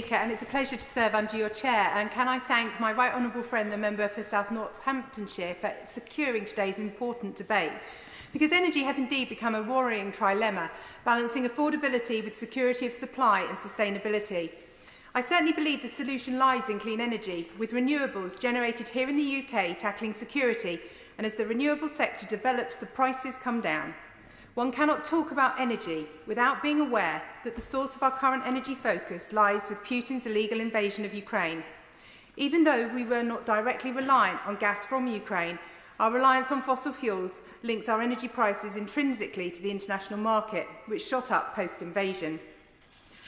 Speaker, and it's a pleasure to serve under your chair. And can I thank my right honourable friend, the member for South Northamptonshire, for securing today's important debate. Because energy has indeed become a worrying trilemma, balancing affordability with security of supply and sustainability. I certainly believe the solution lies in clean energy, with renewables generated here in the UK tackling security, and as the renewable sector develops, the prices come down. One cannot talk about energy without being aware that the source of our current energy focus lies with Putin's illegal invasion of Ukraine. Even though we were not directly reliant on gas from Ukraine, our reliance on fossil fuels links our energy prices intrinsically to the international market, which shot up post-invasion.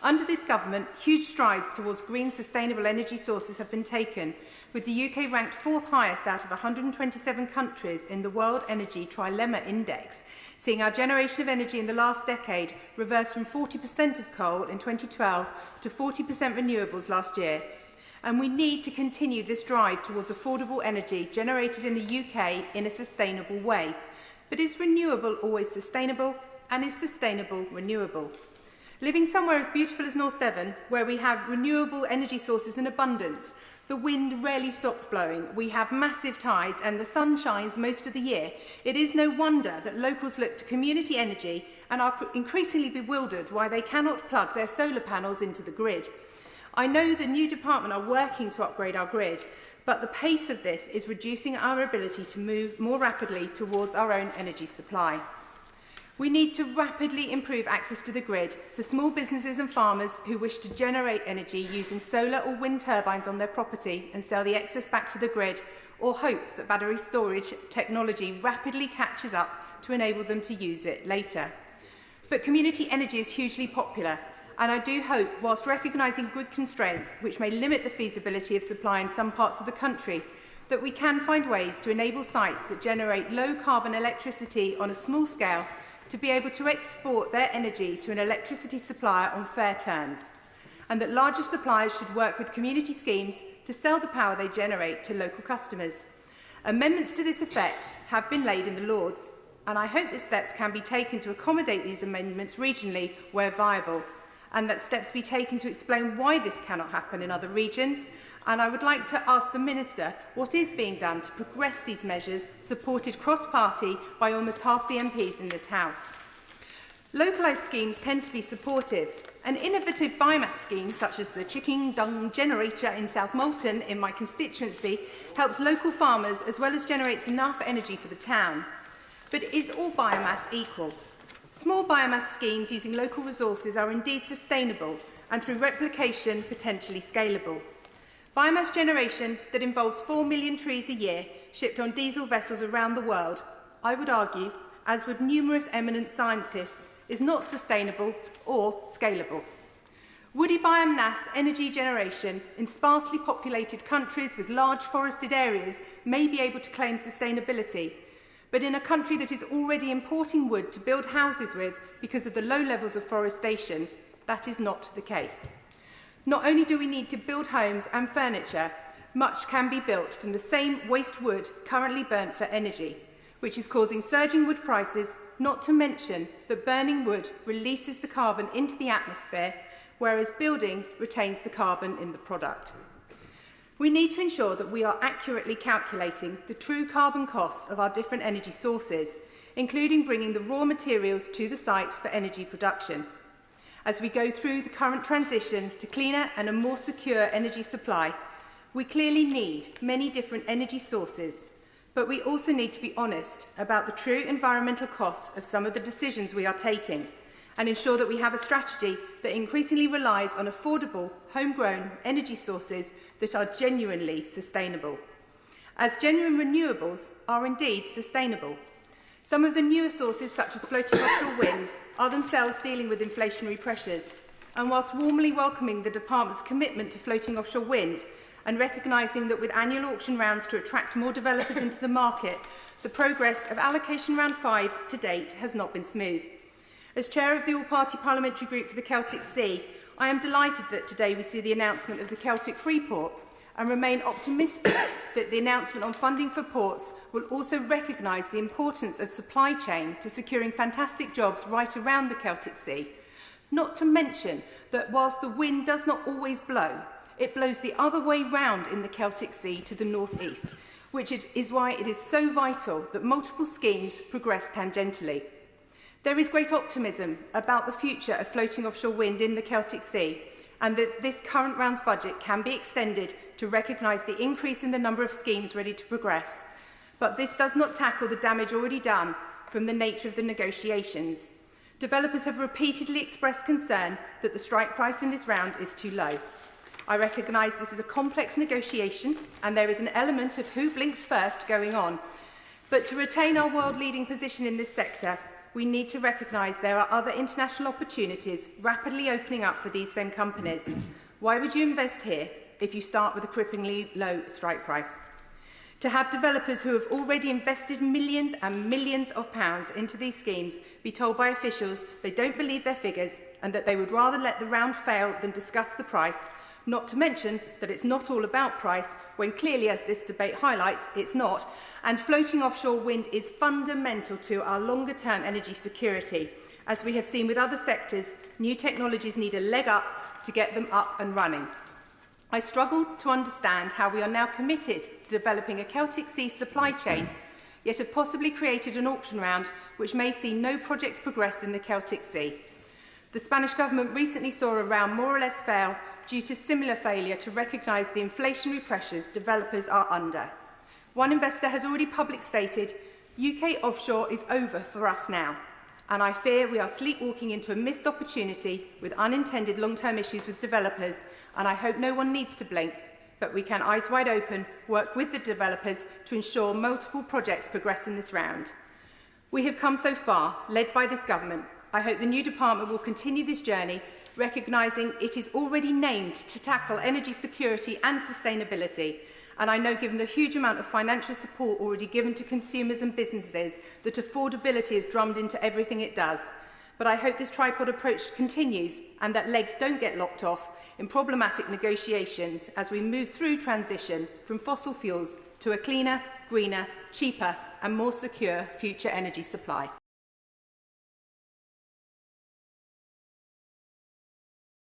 Under this government, huge strides towards green, sustainable energy sources have been taken, with the UK ranked 4th highest out of 127 countries in the World Energy Trilemma Index, seeing our generation of energy in the last decade reverse from 40% of coal in 2012 to 40% renewables last year. And we need to continue this drive towards affordable energy generated in the UK in a sustainable way. But is renewable always sustainable? And is sustainable renewable? Living somewhere as beautiful as North Devon, where we have renewable energy sources in abundance, the wind rarely stops blowing, we have massive tides and the sun shines most of the year, it is no wonder that locals look to community energy and are increasingly bewildered why they cannot plug their solar panels into the grid. I know the new department are working to upgrade our grid, but the pace of this is reducing our ability to move more rapidly towards our own energy supply. We need to rapidly improve access to the grid for small businesses and farmers who wish to generate energy using solar or wind turbines on their property and sell the excess back to the grid, or hope that battery storage technology rapidly catches up to enable them to use it later. But community energy is hugely popular, and I do hope, whilst recognising grid constraints which may limit the feasibility of supply in some parts of the country, that we can find ways to enable sites that generate low-carbon electricity on a small scale to be able to export their energy to an electricity supplier on fair terms, and that larger suppliers should work with community schemes to sell the power they generate to local customers. Amendments to this effect have been laid in the Lords, and I hope that steps can be taken to accommodate these amendments regionally where viable, and that steps be taken to explain why this cannot happen in other regions. And I would like to ask the Minister what is being done to progress these measures, supported cross-party by almost half the MPs in this House. Localised schemes tend to be supportive, and innovative biomass schemes such as the chicken dung generator in South Molton in my constituency helps local farmers as well as generates enough energy for the town. But is all biomass equal? Small biomass schemes using local resources are indeed sustainable and through replication potentially scalable. Biomass generation that involves 4 million trees a year shipped on diesel vessels around the world, I would argue, as would numerous eminent scientists, is not sustainable or scalable. Woody biomass energy generation in sparsely populated countries with large forested areas may be able to claim sustainability, but in a country that is already importing wood to build houses with because of the low levels of forestation, that is not the case. Not only do we need to build homes and furniture, much can be built from the same waste wood currently burnt for energy, which is causing surging wood prices, not to mention that burning wood releases the carbon into the atmosphere, whereas building retains the carbon in the product. We need to ensure that we are accurately calculating the true carbon costs of our different energy sources, including bringing the raw materials to the site for energy production. As we go through the current transition to cleaner and a more secure energy supply, we clearly need many different energy sources, but we also need to be honest about the true environmental costs of some of the decisions we are taking, and ensure that we have a strategy that increasingly relies on affordable, homegrown energy sources that are genuinely sustainable. As genuine renewables are indeed sustainable. Some of the newer sources, such as floating offshore wind, are themselves dealing with inflationary pressures, and whilst warmly welcoming the Department's commitment to floating offshore wind and recognising that with annual auction rounds to attract more developers into the market, the progress of allocation round 5 to date has not been smooth. As chair of the all-party parliamentary group for the Celtic Sea, I am delighted that today we see the announcement of the Celtic Freeport and remain optimistic that the announcement on funding for ports will also recognise the importance of supply chain to securing fantastic jobs right around the Celtic Sea. Not to mention that whilst the wind does not always blow, it blows the other way round in the Celtic Sea to the northeast, which is why it is so vital that multiple schemes progress tangentially. There is great optimism about the future of floating offshore wind in the Celtic Sea, and that this current round's budget can be extended to recognise the increase in the number of schemes ready to progress. But this does not tackle the damage already done from the nature of the negotiations. Developers have repeatedly expressed concern that the strike price in this round is too low. I recognise this is a complex negotiation and there is an element of who blinks first going on. But to retain our world-leading position in this sector, we need to recognise there are other international opportunities rapidly opening up for these same companies. Why would you invest here if you start with a cripplingly low strike price? To have developers who have already invested millions and millions of pounds into these schemes be told by officials they don't believe their figures and that they would rather let the round fail than discuss the price, not to mention that it's not all about price, when clearly, as this debate highlights, it's not, and floating offshore wind is fundamental to our longer-term energy security. As we have seen with other sectors, new technologies need a leg up to get them up and running. I struggled to understand how we are now committed to developing a Celtic Sea supply chain, yet have possibly created an auction round which may see no projects progress in the Celtic Sea. The Spanish government recently saw a round more or less fail due to similar failure to recognise the inflationary pressures developers are under. One investor has already publicly stated, UK offshore is over for us now, and I fear we are sleepwalking into a missed opportunity with unintended long-term issues with developers, and I hope no one needs to blink, but we can, eyes wide open, work with the developers to ensure multiple projects progress in this round. We have come so far, led by this government. I hope the new department will continue this journey, recognising it is already named to tackle energy security and sustainability. And I know, given the huge amount of financial support already given to consumers and businesses, that affordability is drummed into everything it does. But I hope this tripod approach continues and that legs don't get lopped off in problematic negotiations as we move through transition from fossil fuels to a cleaner, greener, cheaper and more secure future energy supply.